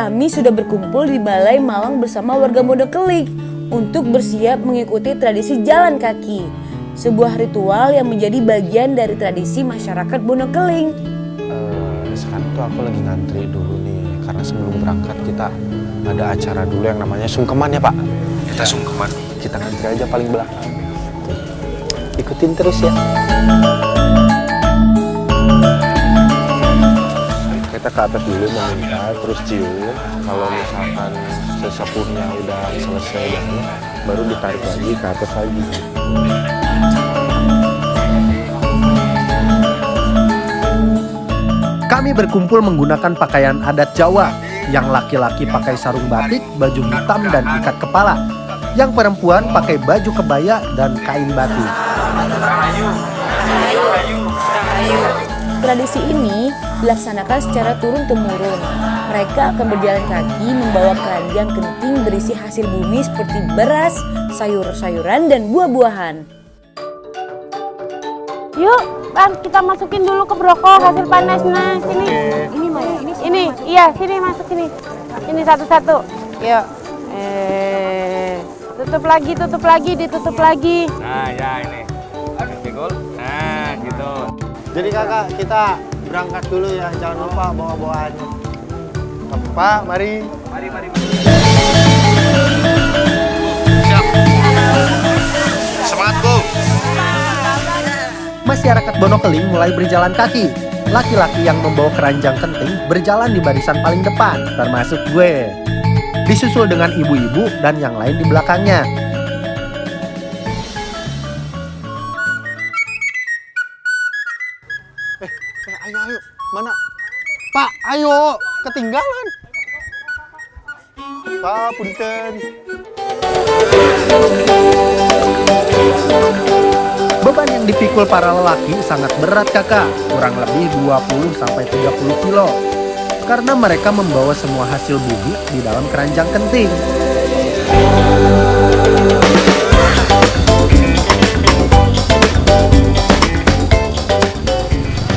kami sudah berkumpul di Balai Malang bersama warga Monokeling untuk bersiap mengikuti tradisi jalan kaki, sebuah ritual yang menjadi bagian dari tradisi masyarakat Monokeling. Sekarang tuh aku lagi ngantri dulu nih, karena sebelum berangkat kita ada acara dulu yang namanya sungkeman ya Pak. Kita sungkeman, kita ngantri aja paling belakang. Ikutin terus ya. Kita ke atas dulu meminta, terus cium. Kalau misalkan sesepuhnya udah selesai jalannya, baru ditarik lagi ke atas lagi. Kami berkumpul menggunakan pakaian adat Jawa. Yang laki-laki pakai sarung batik, baju hitam dan ikat kepala. Yang perempuan pakai baju kebaya dan kain batik. Tradisi ini dilaksanakan secara turun-temurun. Mereka akan berjalan kaki membawa keranjang kenting berisi hasil bumi seperti beras, sayur-sayuran, dan buah-buahan. Yuk, Bang, kita masukin dulu ke broko hasil panasnya. Sini. Ini Maya, ini. Iya, sini masuk sini. Ini satu-satu. Yuk. Tutup lagi, ditutup lagi. Nah, ya ini. Pikul. Nah, gitu. Jadi kakak, kita berangkat dulu ya, jangan lupa bawa-bawaannya. Pak, mari. Mari. Siap. Semangat, Bu. Masyarakat Monokeling mulai berjalan kaki. Laki-laki yang membawa keranjang kenting berjalan di barisan paling depan, termasuk gue. Disusul dengan ibu-ibu dan yang lain di belakangnya. Ayo. Mana? Pak, ayo. Ketinggalan. Pak, punten. Beban yang dipikul para lelaki sangat berat kakak, kurang lebih 20-30 kilo. Karena mereka membawa semua hasil bumi di dalam keranjang kenting.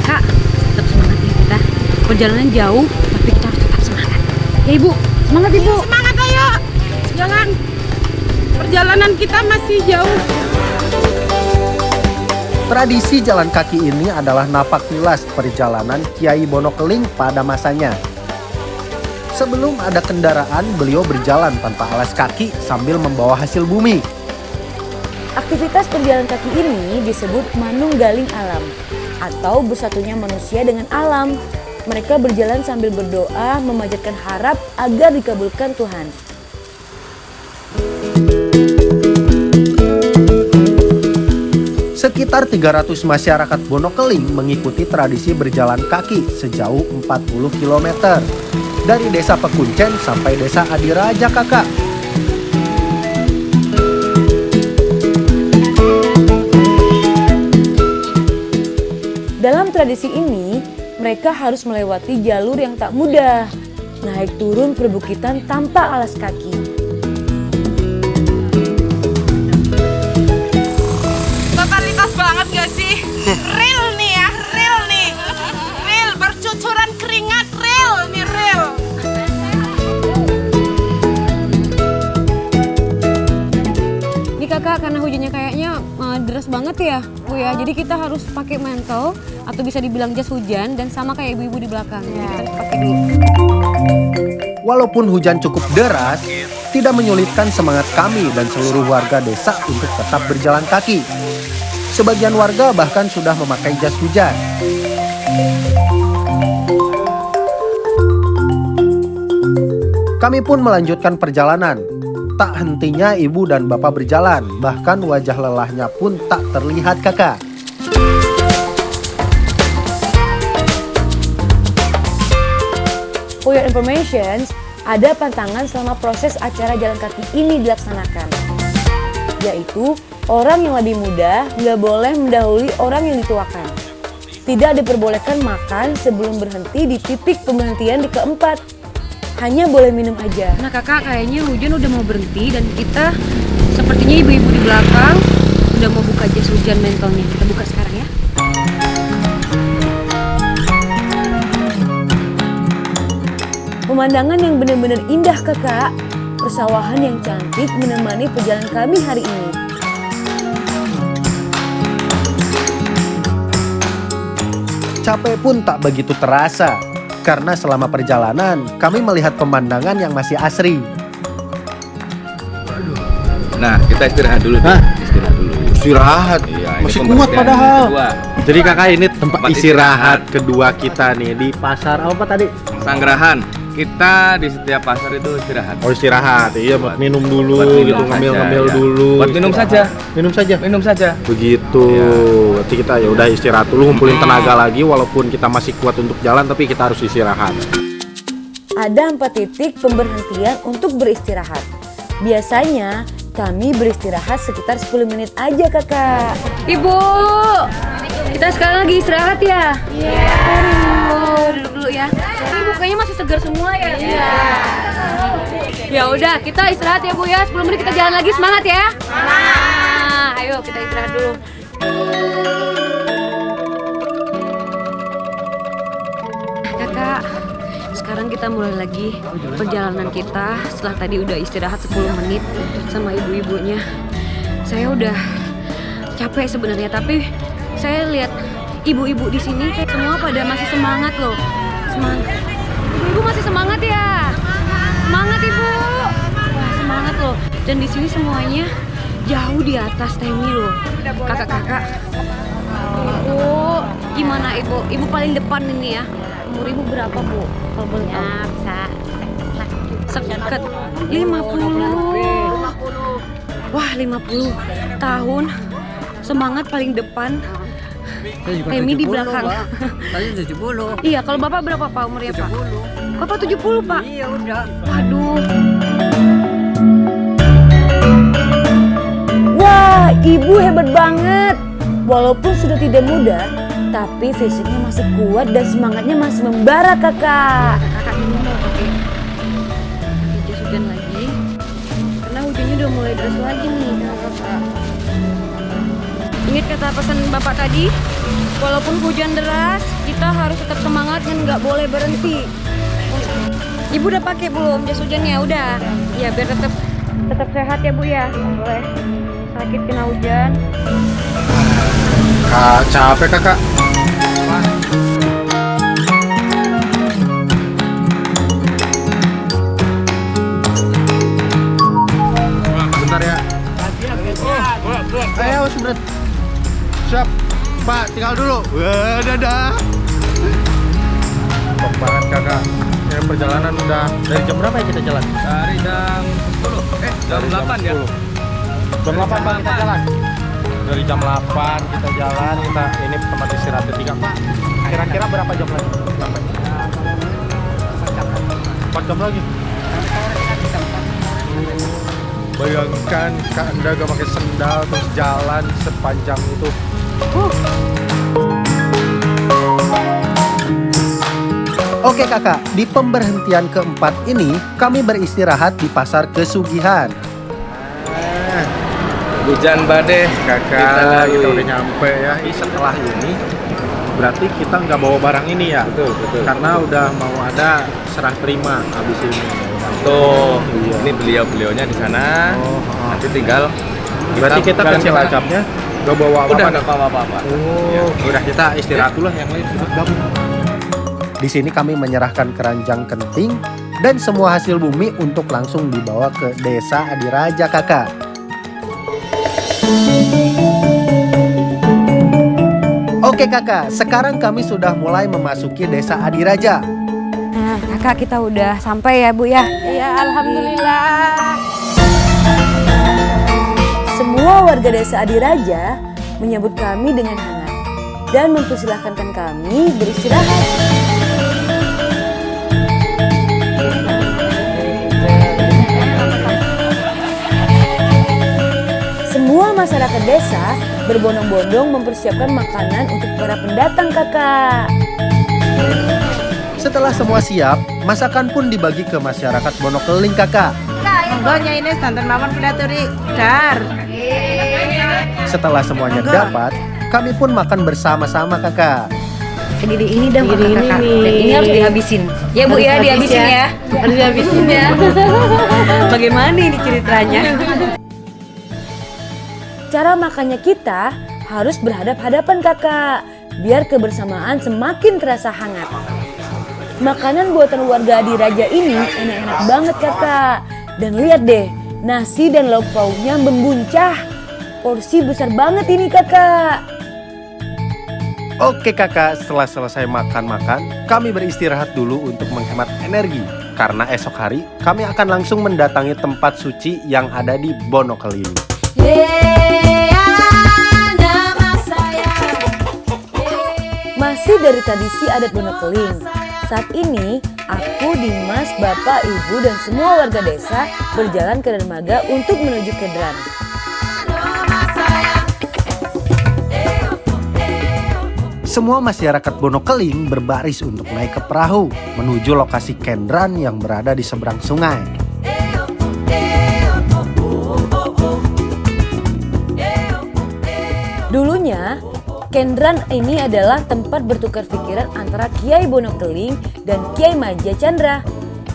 Kak, tetap semangat ya kita. Perjalanan jauh, tapi kita harus tetap semangat. Ya Ibu, semangat Ibu. Semangat ayo. Jangan. Perjalanan kita masih jauh. Tradisi jalan kaki ini adalah napak tilas perjalanan Kiai Monokeling pada masanya. Sebelum ada kendaraan, beliau berjalan tanpa alas kaki sambil membawa hasil bumi. Aktivitas berjalan kaki ini disebut manunggaling alam atau bersatunya manusia dengan alam. Mereka berjalan sambil berdoa, memanjatkan harap agar dikabulkan Tuhan. Sekitar 300 masyarakat Monokeling mengikuti tradisi berjalan kaki sejauh 40 km. Dari desa Pekuncen sampai desa Adiraja kakak. Dalam tradisi ini, mereka harus melewati jalur yang tak mudah, naik turun perbukitan tanpa alas kaki. Totalitas banget gak sih? Real nih ya, real nih. Real, bercucuran keringat, real nih, real. Ini kakak, karena hujannya kayaknya deras banget ya Bu ya. Jadi kita harus pakai mantel atau bisa dibilang jas hujan dan sama kayak ibu-ibu di belakang. Jadi kita harus pakai dulu. Walaupun hujan cukup deras, tidak menyulitkan semangat kami dan seluruh warga desa untuk tetap berjalan kaki. Sebagian warga bahkan sudah memakai jas hujan. Kami pun melanjutkan perjalanan. Tak hentinya ibu dan bapak berjalan, bahkan wajah lelahnya pun tak terlihat kakak. For your information, ada pantangan selama proses acara jalan kaki ini dilaksanakan. Yaitu, orang yang lebih muda nggak boleh mendahului orang yang dituakan. Tidak diperbolehkan makan sebelum berhenti di titik pemberhentian di keempat. Hanya boleh minum aja. Nah kakak, kayaknya hujan udah mau berhenti dan kita sepertinya ibu-ibu di belakang udah mau buka jas hujan mentalnya. Kita buka sekarang ya. Pemandangan yang benar-benar indah kakak. Persawahan yang cantik menemani perjalanan kami hari ini. Capek pun tak begitu terasa, karena selama perjalanan kami melihat pemandangan yang masih asri. Nah, kita istirahat dulu. Hah? Istirahat dulu. Istirahat. Iya, ini Masih pemberhentian kuat padahal. kedua. Jadi kakak ini tempat Tempat istirahat kedua kita nih di pasar apa tadi? Sanggerahan. Kita di setiap pasar itu istirahat. Oh istirahat, iya buat minum dulu, Buat minum gitu saja, ngambil ya. dulu. Buat minum istirahat. saja. Minum saja. Minum saja. Begitu. Iya. Berarti kita ya udah istirahat dulu, ngumpulin tenaga lagi. Walaupun kita masih kuat untuk jalan, tapi kita harus istirahat. Ada 4 titik pemberhentian untuk beristirahat. Biasanya kami beristirahat sekitar 10 menit aja kakak. Ibu, kita sekarang lagi istirahat ya? Iya. Duduk dulu ya. Ini mukanya masih segar semua ya? Iya. Ya udah, kita istirahat ya Bu ya. 10 menit kita jalan lagi, semangat ya? Semangat. Ayo kita istirahat dulu. Kakak, sekarang kita mulai lagi perjalanan kita. Setelah tadi udah istirahat 10 menit sama ibu-ibunya. Saya udah capek sebenarnya, tapi saya lihat ibu-ibu di sini semua pada masih semangat loh. Semangat. Ibu masih semangat ya? Semangat Ibu. Wah, semangat loh. Dan di sini semuanya jauh di atas Temi loh. Kakak-kakak. Ibu, gimana Ibu? Ibu paling depan ini ya. Umur Ibu berapa, Bu? Kalau boleh tahu. Seket 50. Wah, 50 tahun. Semangat paling depan. Temi di belakang. Tadi 70. Iya, kalau Bapak berapa Pak umurnya Pak? 70. Bapak 70 Pak? Iya udah. Waduh. Wah, ibu hebat banget. Walaupun sudah tidak muda, tapi fisiknya masih kuat dan semangatnya masih membara kakak. Kakak ini mau pakai jas hujan lagi. Karena hujannya udah mulai deras lagi nih kakak. Ingat kata pesan Bapak tadi, walaupun hujan deras, kita harus tetap semangat dan nggak boleh berhenti. Ibu udah pakai belum jas hujannya? Udah. Ya biar tetap sehat ya Bu ya. Nggak boleh sakit kena hujan. Kak, capek kakak. Bentar ya. Ayo, Subret. Siap. Pak, tinggal dulu. Wah, dadah. Cepet banget kakak. Ya, perjalanan udah dari jam berapa ya kita jalan? Dari jam 10. Jam 8 ya. Jam 8 Pak kita jalan. Dari jam 8 kita jalan, kita ini tempat istirahat ketiga Pak. Kira-kira berapa jam lagi sampai? 4 jam lagi. Bayangkan Kak Anda gak pakai sendal terus jalan sepanjang itu. Oke kakak, di pemberhentian keempat ini kami beristirahat di pasar Kesugihan. Hujan badai. Kakak, kita udah nyampe ya. Setelah ini berarti kita nggak bawa barang ini ya? Betul, betul. Karena udah mau ada serah terima habis ini. Tuh, Iya. ini beliau-beliaunya di sana. Nanti tinggal Berarti kita ke Cilacapnya nggak bawa apa-apa. Udah nggak apa-apa. Oh, udah kita istirahat dulu lah, yang lain sudah gabung. Di sini kami menyerahkan keranjang kenting dan semua hasil bumi untuk langsung dibawa ke Desa Adiraja kakak. Oke kakak, sekarang kami sudah mulai memasuki Desa Adiraja. Nah, kakak kita udah sampai ya Bu ya. Iya, alhamdulillah. Semua warga Desa Adiraja menyambut kami dengan hangat dan mempersilahkan kami beristirahat. Semua masyarakat desa berbondong-bondong mempersiapkan makanan untuk para pendatang kakak. Setelah semua siap, masakan pun dibagi ke masyarakat Bonokeling kakak. Monggonya ini santan mawon kudaturi dar. Setelah semuanya dapat, kami pun makan bersama-sama kakak. segede ini dah buat Segede ini kakak. nih. Dan ini harus dihabisin. Ya Bu Harus ya, habis dihabisin ya. Harus dihabisin ya. Bagaimana ini ceritanya? Cara makannya kita harus berhadap-hadapan kakak, biar kebersamaan semakin terasa hangat. Makanan buatan warga Adiraja ini enak-enak banget kakak. Dan lihat deh, nasi dan lauk pauknya membuncah. Porsi besar banget ini kakak. Oke kakak, setelah selesai makan-makan, kami beristirahat dulu untuk menghemat energi. Karena esok hari, kami akan langsung mendatangi tempat suci yang ada di Bonokeling. Masih dari tradisi adat Bonokeling. Saat ini, aku, Dimas, Bapak, Ibu, dan semua warga desa berjalan ke dermaga untuk menuju Kendran. Semua masyarakat Bonokeling berbaris untuk naik ke perahu menuju lokasi Kendran yang berada di seberang sungai. Dulunya, Kendran ini adalah tempat bertukar pikiran antara Kiai Bonokeling dan Kiai Madja Chandra,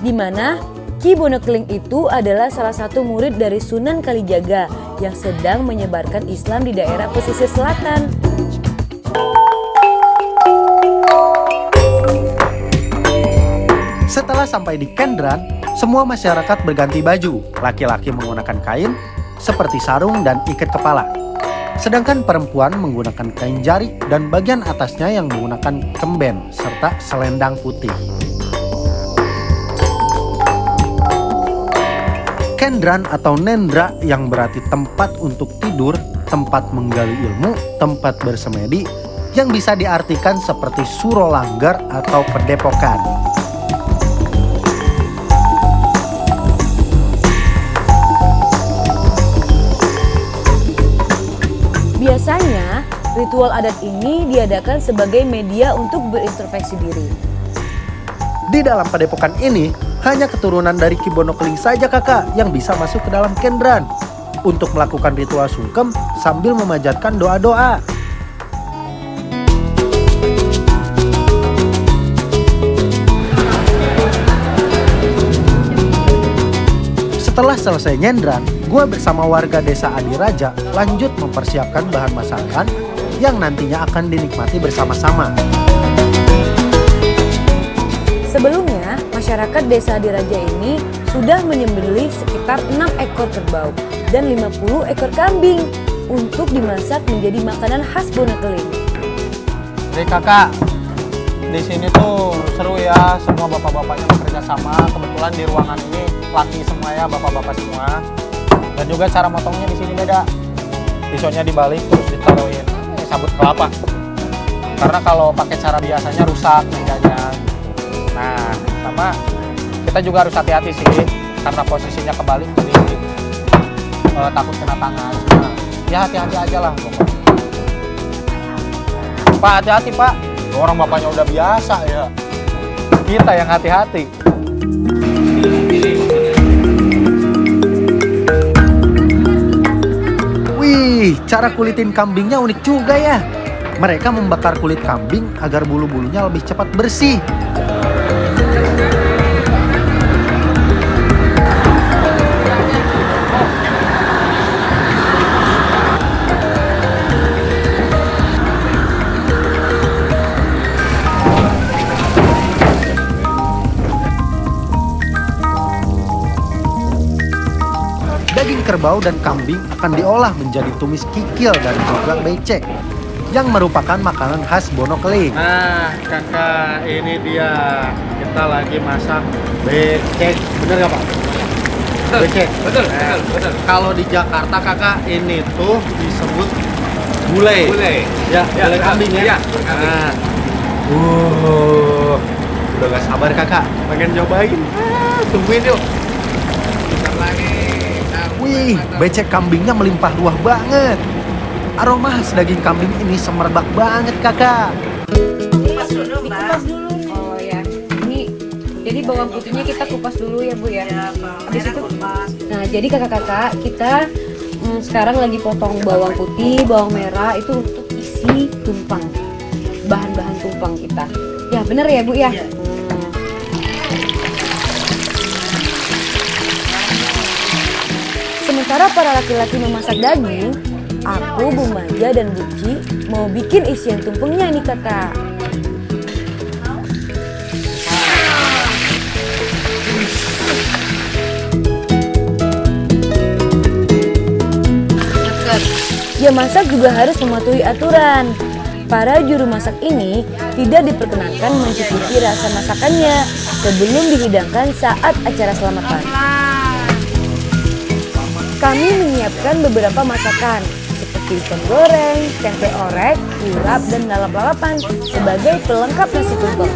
di mana Ki Bonokeling itu adalah salah satu murid dari Sunan Kalijaga yang sedang menyebarkan Islam di daerah pesisir selatan. Setelah sampai di Kendran, semua masyarakat berganti baju. Laki-laki menggunakan kain seperti sarung dan ikat kepala. Sedangkan perempuan menggunakan kain jarik dan bagian atasnya yang menggunakan kemben serta selendang putih. Kendran atau nendra yang berarti tempat untuk tidur, tempat menggali ilmu, tempat bersemedi, yang bisa diartikan seperti suro langgar atau padepokan. Biasanya, ritual adat ini diadakan sebagai media untuk berintrospeksi diri. Di dalam padepokan ini, hanya keturunan dari Ki Bonokeling saja kakak yang bisa masuk ke dalam Kendran untuk melakukan ritual sungkem sambil memanjatkan doa-doa. Setelah selesai nyendran, gue bersama warga desa Adiraja lanjut mempersiapkan bahan masakan yang nantinya akan dinikmati bersama-sama. Sebelumnya, masyarakat desa Adiraja ini sudah menyembelih sekitar 6 ekor kerbau dan 50 ekor kambing untuk dimasak menjadi makanan khas Bonokeling. Jadi kakak, di sini tuh seru ya, semua bapak-bapaknya bekerja sama. Kebetulan di ruangan ini laki semua ya, bapak-bapak semua. Dan juga cara motongnya di sini beda. Pisaunya dibalik terus ditaruhin sabut kelapa. Karena kalau pakai cara biasanya rusak mejanya. Nah, sama kita juga harus hati-hati sih, karena posisinya kebalik jadi takut kena tangan. Nah, ya hati-hati aja lah pokoknya. Pak, hati-hati Pak. Orang bapaknya udah biasa ya. Kita yang hati-hati. Wih, cara kulitin kambingnya unik juga ya. Mereka membakar kulit kambing agar bulu-bulunya lebih cepat bersih. Daging kerbau dan kambing akan diolah menjadi tumis kikil dan juga becek, yang merupakan makanan khas Bonokeling. Nah, kakak, ini dia. Kita lagi masak becek. Bener gak Pak? Becek. Betul. Kalau di Jakarta kakak, ini tuh disebut gulai. Ya, gulai kambing ya. kambing. Nah. Udah gak sabar kakak, pengen cobain. Tungguin yuk. Bentar lagi. Wih, becek kambingnya melimpah ruah banget. Aroma khas daging kambing ini semerbak banget kakak. Dikupas dulu nih. Oh ya, ini jadi bawang putihnya kita kupas dulu ya Bu ya. Habis itu, nah jadi kakak-kakak kita sekarang lagi potong bawang putih, bawang merah itu untuk isi tumpang, bahan-bahan tumpang kita. Bener ya Bu ya? Sementara para laki-laki memasak daging, aku, Bu Maja, dan Buci mau bikin isian tumpengnya nih kakak. Ya masak juga harus mematuhi aturan. Para juru masak ini tidak diperkenankan mencicipi rasa masakannya sebelum dihidangkan saat acara selamatan. Kami menyiapkan beberapa masakan seperti ikan goreng, tempe orek, urap, dan lalap-lalapan sebagai pelengkap nasi tumpeng.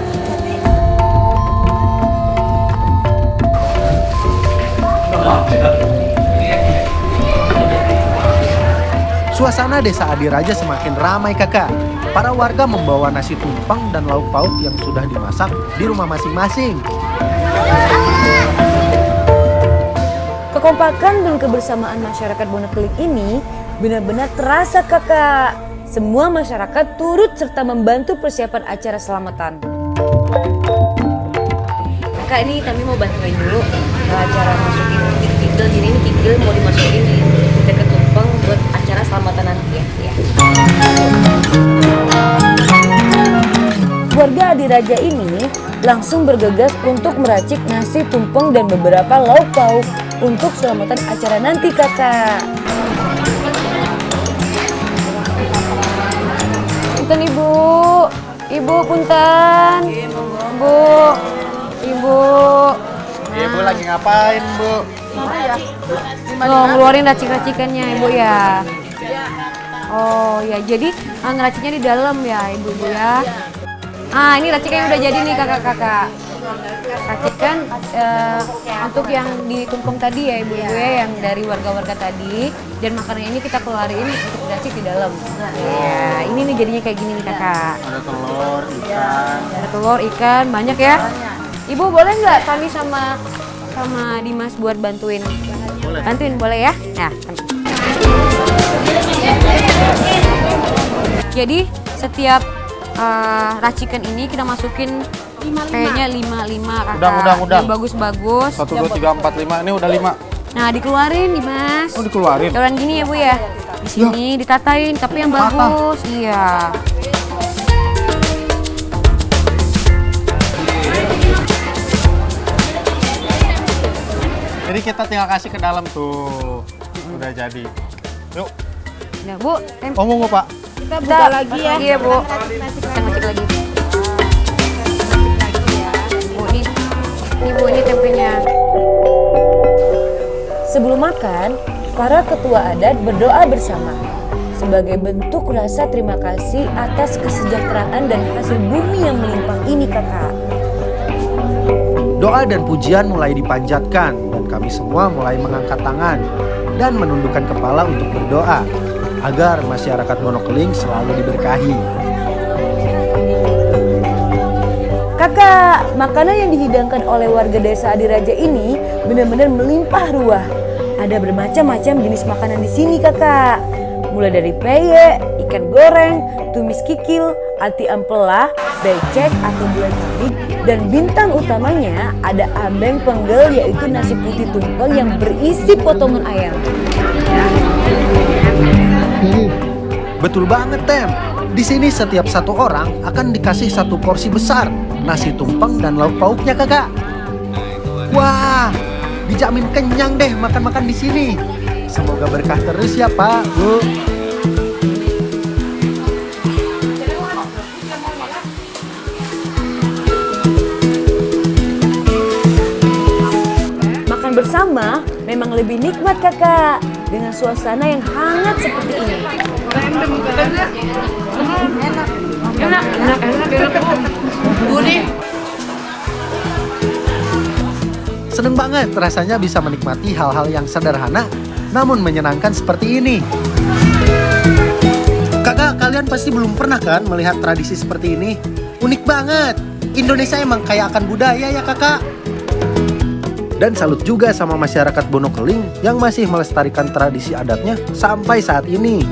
Suasana desa Adiraja semakin ramai kakak. Para warga membawa nasi tumpeng dan lauk pauk yang sudah dimasak di rumah masing-masing. Kekompakan dan kebersamaan masyarakat Bonokeling ini benar-benar terasa kakak. Semua masyarakat turut serta membantu persiapan acara selamatan. Kakak, ini kami mau bantuin dulu cara masukin kikil. Jadi ini kikil mau dimasukin di dekat tumpeng buat acara selamatan nanti ya. Warga Adiraja ini langsung bergegas untuk meracik nasi tumpeng dan beberapa lauk pauk untuk selamatan acara nanti kakak. Punten Ibu, Ibu punten. Ibu. Ibu lagi ngapain, Bu? Ngeluarin racik-racikannya Ibu ya. Oh ya, jadi ngeraciknya di dalam ya Ibu ya. Ah, ini racikannya udah jadi nih kakak-kakak. Racikan untuk yang ditumpeng tadi ya Ibu ya, yang dari warga-warga tadi. Dan makanannya ini kita keluarin untuk diracik di dalam. Ya, ini nih jadinya kayak gini nih kakak. Ada telur, ikan. Ada telur, ikan, banyak ya. Ibu boleh nggak kami sama Dimas buat bantuin? Boleh. Bantuin boleh ya? Nah. Jadi setiap racikan ini kita masukin kayaknya 5 kakak. Udah. Yang bagus-bagus. 1, 2, 3, 4, 5. Ini udah 5. Nah dikeluarin Dimas. Oh, dikeluarin? Keluarin gini ya Bu ya. Di sini ditatain tapi yang bagus. Iya. Jadi kita tinggal kasih ke dalam tuh. Udah jadi. Yuk. Nah Bu, Ngomong Pak. Kita buka lagi ya. Iya Bu. Kita ngecek lagi. Bu ini Bu, ini tempenya. Sebelum makan, para ketua adat berdoa bersama sebagai bentuk rasa terima kasih atas kesejahteraan dan hasil bumi yang melimpah ini kakak. Doa dan pujian mulai dipanjatkan dan kami semua mulai mengangkat tangan dan menundukkan kepala untuk berdoa agar masyarakat Bonokeling selalu diberkahi. Kakak, makanan yang dihidangkan oleh warga desa Adiraja ini benar-belah melimpah ruah. Ada bermacam-macam jenis makanan di sini kakak. Mulai dari peye, ikan goreng, tumis kikil, ati ampela, becek atau bulan sabit, dan bintang utamanya ada ambeng penggel yaitu nasi putih tumpeng yang berisi potongan ayam. Betul banget Tem. Di sini setiap satu orang akan dikasih satu porsi besar nasi tumpeng dan lauk pauknya kakak. Wah, dijamin kenyang deh makan-makan di sini. Semoga berkah terus ya Pak, Bu. Makan bersama memang lebih nikmat kakak dengan suasana yang hangat seperti ini. Seneng banget rasanya bisa menikmati hal-hal yang sederhana namun menyenangkan seperti ini. Kakak, kalian pasti belum pernah kan melihat tradisi seperti ini? Unik banget. Indonesia emang kaya akan budaya ya kakak. Dan salut juga sama masyarakat Bonokeling yang masih melestarikan tradisi adatnya sampai saat ini.